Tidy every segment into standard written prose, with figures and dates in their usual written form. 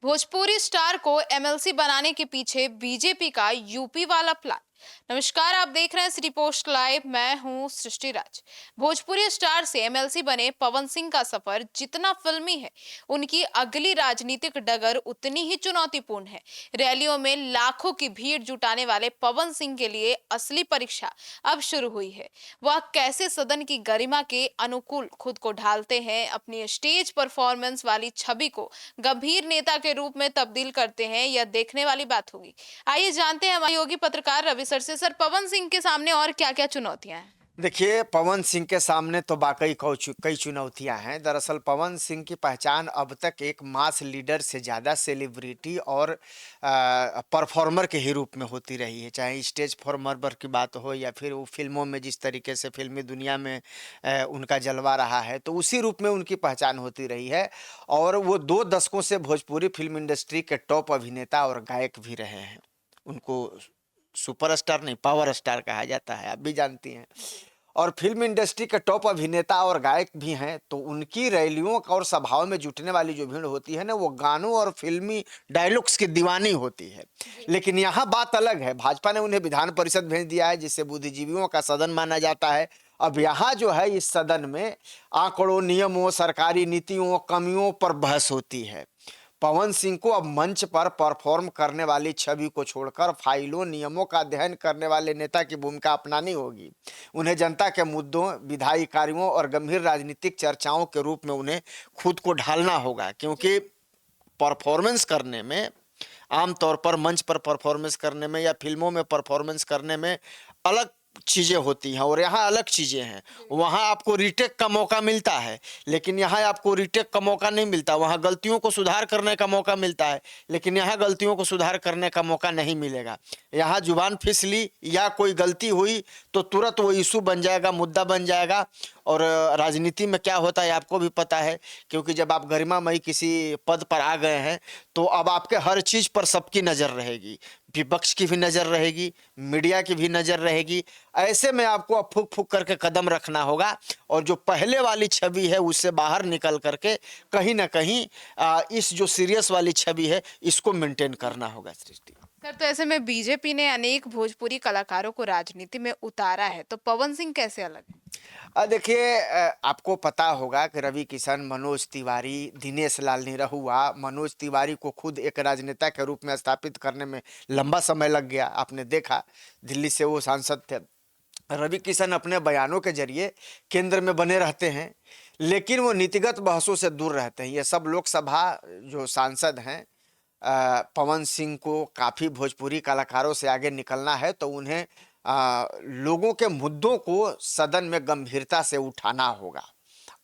Bhojpuri star को MLC बनाने के पीछे बीजेपी का यूपी वाला प्लान। नमस्कार, आप देख रहे हैं सिटी पोस्ट लाइव। मैं हूं सृष्टि राज। भोजपुरी स्टार से एमएलसी बने पवन सिंह का सफर जितना फिल्मी है, उनकी अगली राजनीतिक डगर उतनी ही चुनौतीपूर्ण है। रैलियों में लाखों की भीड़ जुटाने वाले पवन सिंह के लिए असली परीक्षा अब शुरू हुई है। वह कैसे सदन की गरिमा के अनुकूल खुद को ढालते हैं, अपनी स्टेज परफॉर्मेंस वाली छवि को गंभीर नेता के रूप में तब्दील करते हैं, यह देखने वाली बात होगी। आइए जानते हैं हमारे योगी पत्रकार रवि सर से। सर, पवन सिंह के सामने और क्या क्या चुनौतियां हैं? देखिए, पवन सिंह के सामने तो वाकई कई चुनौतियां हैं। दरअसल पवन सिंह की पहचान अब तक एक मास लीडर से ज़्यादा सेलिब्रिटी और परफॉर्मर के ही रूप में होती रही है। चाहे स्टेज परफॉर्मर की बात हो या फिर वो फिल्मों में जिस तरीके से फिल्मी दुनिया में उनका जलवा रहा है, तो उसी रूप में उनकी पहचान होती रही है। और वो 2 दशकों से भोजपुरी फिल्म इंडस्ट्री के टॉप अभिनेता और गायक भी रहे हैं। उनको सुपरस्टार नहीं, पावर स्टार कहा जाता है, आप भी जानती हैं। और फिल्म इंडस्ट्री के टॉप अभिनेता और गायक भी हैं, तो उनकी रैलियों और सभाओं में जुटने वाली जो भीड़ होती है ना, वो गानों और फिल्मी डायलॉग्स की दीवानी होती है। लेकिन यहाँ बात अलग है। भाजपा ने उन्हें विधान परिषद भेज दिया है, जिसे बुद्धिजीवियों का सदन माना जाता है। अब यहाँ जो है, इस सदन में आंकड़ों, नियमों, सरकारी नीतियों, कमियों पर बहस होती है। पवन सिंह को अब मंच पर परफॉर्म करने वाली छवि को छोड़कर फाइलों, नियमों का अध्ययन करने वाले नेता की भूमिका अपनानी होगी। उन्हें जनता के मुद्दों, विधायी कार्यों और गंभीर राजनीतिक चर्चाओं के रूप में उन्हें खुद को ढालना होगा, क्योंकि परफॉर्मेंस करने में, आमतौर पर मंच पर परफॉर्मेंस करने में या फिल्मों में परफॉर्मेंस करने में अलग चीज़ें होती हैं और यहाँ अलग चीज़ें हैं। वहाँ आपको रीटेक का मौका मिलता है, लेकिन यहाँ आपको रीटेक का मौका नहीं मिलता। वहाँ गलतियों को सुधार करने का मौका मिलता है, लेकिन यहाँ गलतियों को सुधार करने का मौका नहीं मिलेगा। यहाँ जुबान फिसली या कोई गलती हुई तो तुरंत वो इशू बन जाएगा, मुद्दा बन जाएगा। और राजनीति में क्या होता है आपको भी पता है, क्योंकि जब आप गरिमामयी किसी पद पर आ गए हैं, तो अब आपके हर चीज़ पर सबकी नज़र रहेगी। विपक्ष की भी नज़र रहेगी, मीडिया की भी नज़र रहेगी। ऐसे में आपको अब फूक फूक करके कदम रखना होगा और जो पहले वाली छवि है उससे बाहर निकल करके कहीं ना कहीं इस जो सीरियस वाली छवि है, इसको मेंटेन करना होगा सृष्टि। सर, तो ऐसे में बीजेपी ने अनेक भोजपुरी कलाकारों को राजनीति में उतारा है, तो पवन सिंह कैसे अलग है? देखिए, आपको पता होगा कि रवि किशन, मनोज तिवारी, दिनेश लाल निरहुआ, मनोज तिवारी को खुद एक राजनेता के रूप में स्थापित करने में लंबा समय लग गया। आपने देखा, दिल्ली से वो सांसद थे। रवि किशन अपने बयानों के जरिए केंद्र में बने रहते हैं, लेकिन वो नीतिगत बहसों से दूर रहते हैं। ये सब लोकसभा जो सांसद हैं, पवन सिंह को काफ़ी भोजपुरी कलाकारों से आगे निकलना है, तो उन्हें लोगों के मुद्दों को सदन में गंभीरता से उठाना होगा।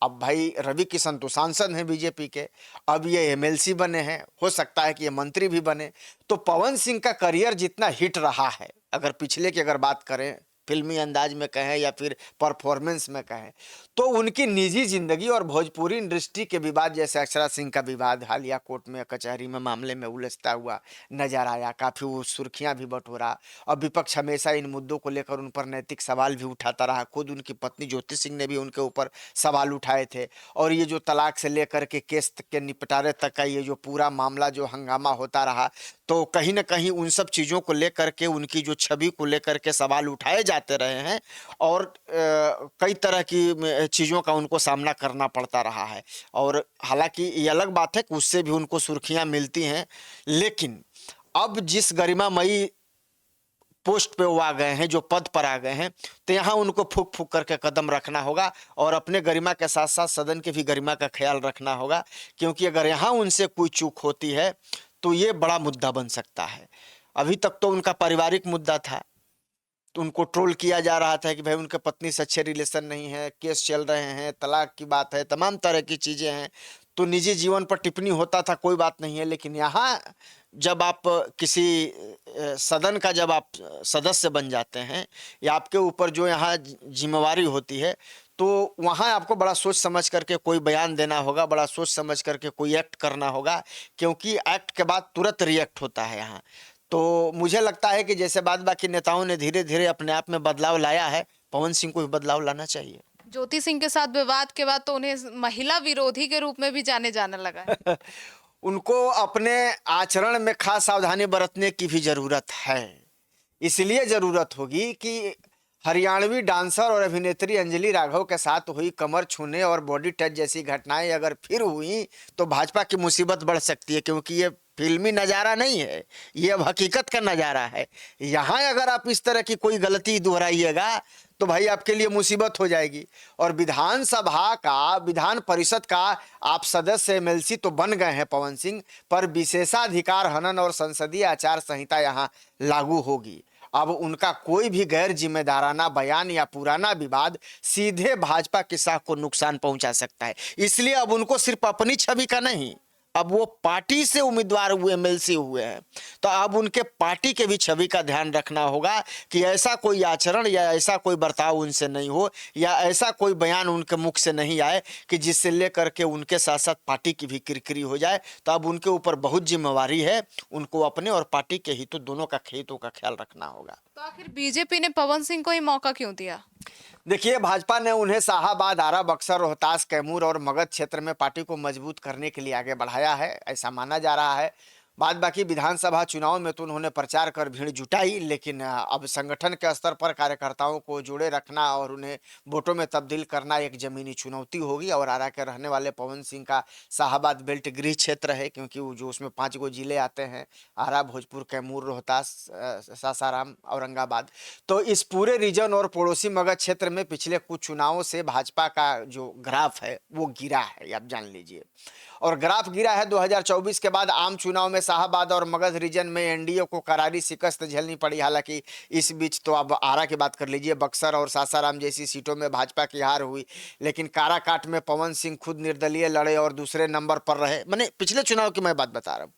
अब भाई, रवि किशन तो सांसद हैं बीजेपी के, अब ये एमएलसी बने हैं, हो सकता है कि ये मंत्री भी बने। तो पवन सिंह का करियर जितना हिट रहा है, अगर पिछले की अगर बात करें, फिल्मी अंदाज में कहें या फिर परफॉर्मेंस में कहें, तो उनकी निजी जिंदगी और भोजपुरी इंडस्ट्री के विवाद, जैसे अक्षरा सिंह का विवाद हालिया कोर्ट में कचहरी में मामले में उलझता हुआ नजर आया, काफ़ी वो सुर्खियां भी बटोरा। और विपक्ष हमेशा इन मुद्दों को लेकर उन पर नैतिक सवाल भी उठाता रहा। खुद उनकी पत्नी ज्योति सिंह ने भी उनके ऊपर सवाल उठाए थे। और ये जो तलाक से लेकर के केस के निपटारे तक का ये जो पूरा मामला, जो हंगामा होता रहा, तो कहीं ना कहीं उन सब चीज़ों को लेकर के, उनकी जो छवि को लेकर के सवाल उठाए जाते रहे हैं और कई तरह की चीज़ों का उनको सामना करना पड़ता रहा है। और हालांकि ये अलग बात है कि उससे भी उनको सुर्खियां मिलती हैं, लेकिन अब जिस गरिमामयी पोस्ट पे वो आ गए हैं, जो पद पर आ गए हैं, तो यहाँ उनको फूक फूक करके कदम रखना होगा और अपने गरिमा के साथ साथ सदन की भी गरिमा का ख्याल रखना होगा। क्योंकि अगर यहाँ उनसे कोई चूक होती है तो ये बड़ा मुद्दा बन सकता है। अभी तक तो उनका पारिवारिक मुद्दा था, तो उनको ट्रोल किया जा रहा था कि भाई उनके पत्नी से अच्छे रिलेशन नहीं है, केस चल रहे हैं, तलाक की बात है, तमाम तरह की चीज़ें हैं। तो निजी जीवन पर टिप्पणी होता था, कोई बात नहीं है। लेकिन यहाँ जब आप किसी सदन का जब आप सदस्य बन जाते हैं, या आपके ऊपर जो यहाँ जिम्मेवारी होती है, तो वहाँ आपको बड़ा सोच समझ करके कोई बयान देना होगा, बड़ा सोच समझ करके कोई एक्ट करना होगा, क्योंकि एक्ट के बाद तुरंत रिएक्ट होता है यहाँ। तो मुझे लगता है कि जैसे बाद बाकी नेताओं ने धीरे धीरे अपने आप में बदलाव लाया है, पवन सिंह को भी बदलाव लाना चाहिए। ज्योति सिंह के साथ विवाद के बाद तो उन्हें महिला विरोधी के रूप में भी जाने जाने लगा है। उनको अपने आचरण में खास सावधानी बरतने की भी जरूरत है। इसलिए जरूरत होगी कि हरियाणवी डांसर और अभिनेत्री अंजलि राघव के साथ हुई कमर छूने और बॉडी टच जैसी घटनाएं अगर फिर हुई तो भाजपा की मुसीबत बढ़ सकती है, क्योंकि ये फिल्मी नज़ारा नहीं है, ये अब हकीकत का नज़ारा है। यहाँ अगर आप इस तरह की कोई गलती दोहराइएगा तो भाई आपके लिए मुसीबत हो जाएगी। और विधानसभा का, विधान परिषद का आप सदस्य एमएलसी तो बन गए हैं पवन सिंह, पर विशेषाधिकार हनन और संसदीय आचार संहिता यहाँ लागू होगी। अब उनका कोई भी गैर जिम्मेदाराना बयान या पुराना विवाद सीधे भाजपा की साख को नुकसान पहुंचा सकता है। इसलिए अब उनको सिर्फ अपनी छवि का नहीं, अब वो पार्टी से उम्मीदवार हुए, एमएलसी हुए हैं, तो अब उनके पार्टी के भी छवि का ध्यान रखना होगा कि ऐसा कोई आचरण या ऐसा कोई बर्ताव उनसे नहीं हो, या ऐसा कोई बयान उनके मुख से नहीं आए कि जिससे लेकर के उनके साथ साथ पार्टी की भी किरकिरी हो जाए। तो अब उनके ऊपर बहुत जिम्मेवारी है, उनको अपने और पार्टी के हितों दोनों का हितों का ख्याल रखना होगा। तो आखिर बीजेपी ने पवन सिंह को ही मौका क्यों दिया? देखिए, भाजपा ने उन्हें शाहाबाद, आरा, बक्सर, रोहतास, कैमूर और मगध क्षेत्र में पार्टी को मजबूत करने के लिए आगे बढ़ाया है, ऐसा माना जा रहा है। बाद बाकी विधानसभा चुनाव में तो उन्होंने प्रचार कर भीड़ जुटाई, लेकिन अब संगठन के स्तर पर कार्यकर्ताओं को जोड़े रखना और उन्हें वोटों में तब्दील करना एक जमीनी चुनौती होगी। और आरा के रहने वाले पवन सिंह का शाहाबाद बेल्ट गृह क्षेत्र है, क्योंकि वो जो उसमें 5 गो जिले आते हैं, आरा, भोजपुर, कैमूर, रोहतास, सासाराम, औरंगाबाद। तो इस पूरे रीजन और पड़ोसी मगध क्षेत्र में पिछले कुछ चुनावों से भाजपा का जो ग्राफ है वो गिरा है, आप जान लीजिए। और ग्राफ गिरा है 2024 के बाद आम चुनाव में शाहाबाद और मगध रीजन में एनडीए को करारी शिकस्त झेलनी पड़ी। हालांकि इस बीच तो अब आरा की बात कर लीजिए, बक्सर और सासाराम जैसी सीटों में भाजपा की हार हुई, लेकिन काराकाट में पवन सिंह खुद निर्दलीय लड़े और दूसरे नंबर पर रहे। मैंने पिछले चुनाव की मैं बात बता रहा हूँ।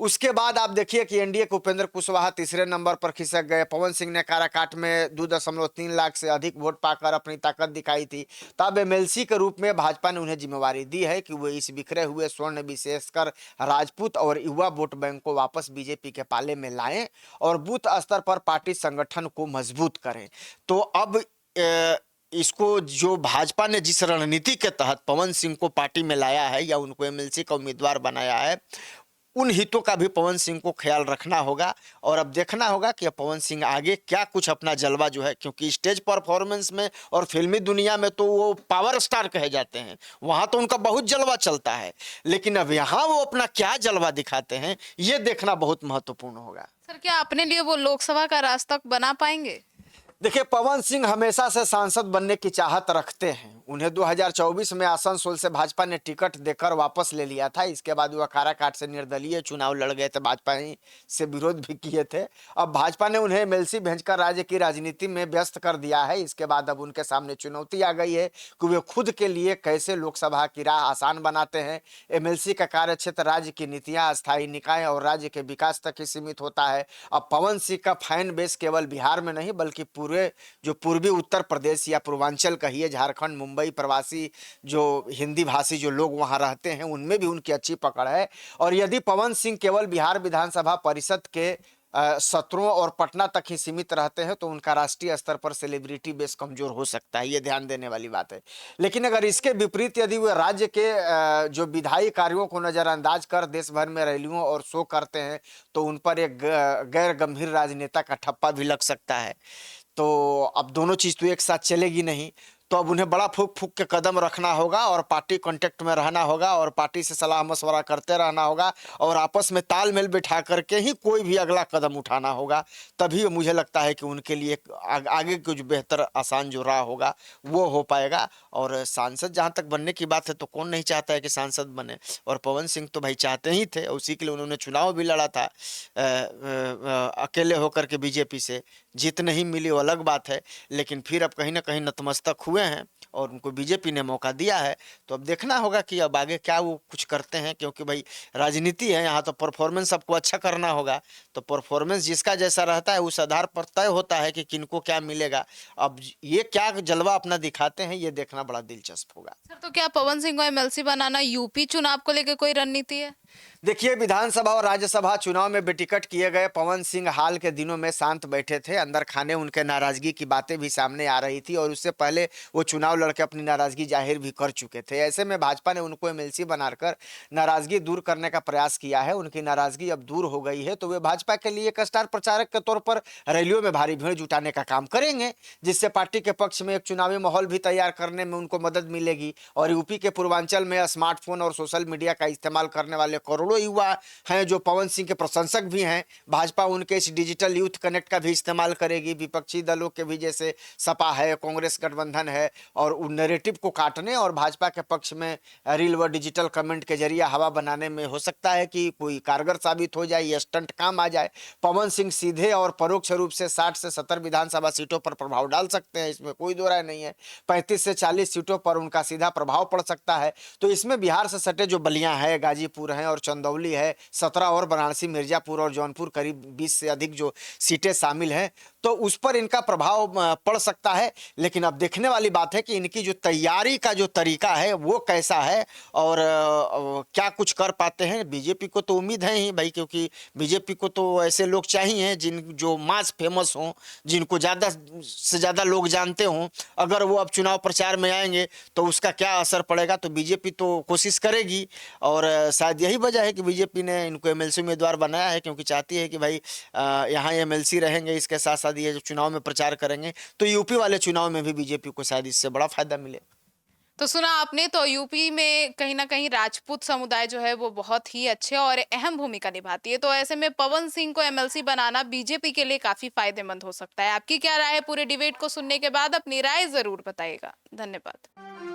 उसके बाद आप देखिए कि एनडीए के उपेंद्र कुशवाहा तीसरे नंबर पर खिसक गए। पवन सिंह ने काराकाट में 2.3 लाख से अधिक वोट पाकर अपनी ताकत दिखाई थी। तब एमएलसी के रूप में भाजपा ने उन्हें जिम्मेवारी दी है कि वो इस बिखरे हुए स्वर्ण, विशेषकर राजपूत और युवा वोट बैंक को वापस बीजेपी के पाले में लाएं और बूथ स्तर पर पार्टी संगठन को मजबूत करें। तो अब इसको जो भाजपा ने जिस रणनीति के तहत पवन सिंह को पार्टी में लाया है या उनको एमएलसी का उम्मीदवार बनाया है, उन हितों का भी पवन सिंह को ख्याल रखना होगा। और अब देखना होगा कि पवन सिंह आगे क्या कुछ अपना जलवा जो है, क्योंकि स्टेज परफॉर्मेंस में और फिल्मी दुनिया में तो वो पावर स्टार कहे जाते हैं, वहां तो उनका बहुत जलवा चलता है, लेकिन अब यहाँ वो अपना क्या जलवा दिखाते हैं ये देखना बहुत महत्वपूर्ण होगा। सर, क्या अपने लिए वो लोकसभा का रास्ता बना पाएंगे? देखिए, पवन सिंह हमेशा से सांसद बनने की चाहत रखते हैं। उन्हें 2024 में आसनसोल से भाजपा ने टिकट देकर वापस ले लिया था। इसके बाद वो काराकाट से निर्दलीय चुनाव लड़ गए थे, भाजपा ही से विरोध भी किए थे। अब भाजपा ने उन्हें एमएलसी भेजकर राज्य की राजनीति में व्यस्त कर दिया है। इसके बाद अब उनके सामने चुनौती आ गई है कि वे खुद के लिए कैसे लोकसभा की राह आसान बनाते हैं। एमएलसी का कार्यक्षेत्र राज्य की नीतियाँ, अस्थायी निकाय और राज्य के विकास तक ही सीमित होता है। अब पवन सिंह का फैन बेस केवल बिहार में नहीं बल्कि पूरे जो पूर्वी उत्तर प्रदेश या पूर्वांचल कहिए, झारखंड, मुंबई, प्रवासी जो हिंदी भाषी जो लोग वहां रहते हैं, उनमें भी उनकी अच्छी पकड़ है। और यदि पवन सिंह केवल बिहार विधानसभा परिषद के सत्रों और पटना तक ही सीमित रहते हैं तो उनका राष्ट्रीय स्तर पर सेलिब्रिटी बेस कमजोर हो सकता है, ये ध्यान देने वाली बात है। लेकिन अगर इसके विपरीत यदि वे राज्य के जो विधायी कार्यों को नजरअंदाज कर देश भर में रैलियों और शो करते हैं तो उन पर एक गैर गंभीर राजनेता का ठप्पा भी लग सकता है। तो अब दोनों चीज़ तो एक साथ चलेगी नहीं, तो अब उन्हें बड़ा फूक फूक के कदम रखना होगा और पार्टी कांटेक्ट में रहना होगा और पार्टी से सलाह मशवरा करते रहना होगा और आपस में तालमेल बिठा करके ही कोई भी अगला कदम उठाना होगा। तभी मुझे लगता है कि उनके लिए आगे कुछ बेहतर आसान जो राह होगा वो हो पाएगा। और सांसद जहाँ तक बनने की बात है तो कौन नहीं चाहता है कि सांसद बने, और पवन सिंह तो भाई चाहते ही थे, उसी के लिए उन्होंने चुनाव भी लड़ा था अकेले होकर के बीजेपी से। जीत नहीं मिली वो अलग बात है, लेकिन फिर अब कहीं ना कहीं नतमस्तक हुए हैं और उनको बीजेपी ने मौका दिया है। तो अब देखना होगा कि अब आगे क्या वो कुछ करते हैं, क्योंकि भाई राजनीति है, यहाँ तो परफॉर्मेंस सबको अच्छा करना होगा। तो परफॉर्मेंस जिसका जैसा रहता है उस आधार पर तय होता है कि किनको क्या मिलेगा। अब ये क्या जलवा अपना दिखाते हैं ये देखना बड़ा दिलचस्प होगा। सर, तो क्या पवन सिंह को एमएलसी बनाना यूपी चुनाव को लेकर कोई रणनीति है? देखिए, विधानसभा और राज्यसभा चुनाव में बेटिकट किए गए पवन सिंह हाल के दिनों में शांत बैठे थे। अंदर खाने उनके नाराजगी की बातें भी सामने आ रही थी और उससे पहले वो चुनाव लड़के अपनी नाराजगी जाहिर भी कर चुके थे। ऐसे में भाजपा ने उनको एमएलसी बनाकर नाराजगी दूर करने का प्रयास किया है। उनकी नाराजगी अब दूर हो गई है तो वे भाजपा के लिए एक स्टार प्रचारक के तौर पर रैलियों में भारी भीड़ जुटाने का काम करेंगे, जिससे पार्टी के पक्ष में एक चुनावी माहौल भी तैयार करने में उनको मदद मिलेगी। और यूपी के पूर्वांचल में स्मार्टफोन और सोशल मीडिया का इस्तेमाल करने वाले करोड़ों युवा हैं जो पवन सिंह के प्रशंसक भी हैं। भाजपा उनके इस डिजिटल यूथ कनेक्ट का भी इस्तेमाल करेगी। विपक्षी दलों के भी जैसे सपा है, कांग्रेस गठबंधन है, और उन नैरेटिव को काटने और भाजपा के पक्ष में रील व डिजिटल कमेंट के जरिए हवा बनाने में हो सकता है कि कोई कारगर साबित हो जाए, ये स्टंट काम आ जाए। पवन सिंह सीधे और परोक्ष रूप से 60 से 70 विधानसभा सीटों पर प्रभाव डाल सकते हैं, इसमें कोई दो राय नहीं है। 35 से 40 सीटों पर उनका सीधा प्रभाव पड़ सकता है। तो इसमें बिहार से सटे जो बलिया है, गाजीपुर है और चंदौली है, 17 और वाराणसी, मिर्जापुर और जौनपुर, करीब 20 से अधिक जो सीटें शामिल हैं, तो उस पर इनका प्रभाव पड़ सकता है। लेकिन अब देखने वाली बात है कि इनकी जो तैयारी का जो तरीका है वो कैसा है और क्या कुछ कर पाते हैं। बीजेपी को तो उम्मीद है ही भाई, क्योंकि बीजेपी को तो ऐसे लोग चाहिए जिन जो मास फेमस हों, जिनको ज़्यादा से ज़्यादा लोग जानते हों। अगर वो अब चुनाव प्रचार में आएंगे तो उसका क्या असर पड़ेगा, तो बीजेपी तो कोशिश करेगी। और शायद यही वजह है कि बीजेपी ने इनको एमएलसी उम्मीदवार बनाया है, क्योंकि चाहती है कि भाई यहाँ एमएलसी रहेंगे, इसके साथ साथ ये जब चुनाव में प्रचार करेंगे तो यूपी वाले चुनाव में भी बीजेपी को शायद इससे बड़ा फायदा मिले। तो सुना आपने, तो यूपी में कहीं ना कहीं राजपूत समुदाय जो है वो बहुत ही अच्छे और अहम भूमिका निभाती है। तो ऐसे में पवन सिंह को एमएलसी बनाना बीजेपी के लिए काफी फायदेमंद हो सकता है। आपकी क्या राय है? पूरे डिबेट को सुनने के बाद अपनी राय जरूर बताइएगा। धन्यवाद।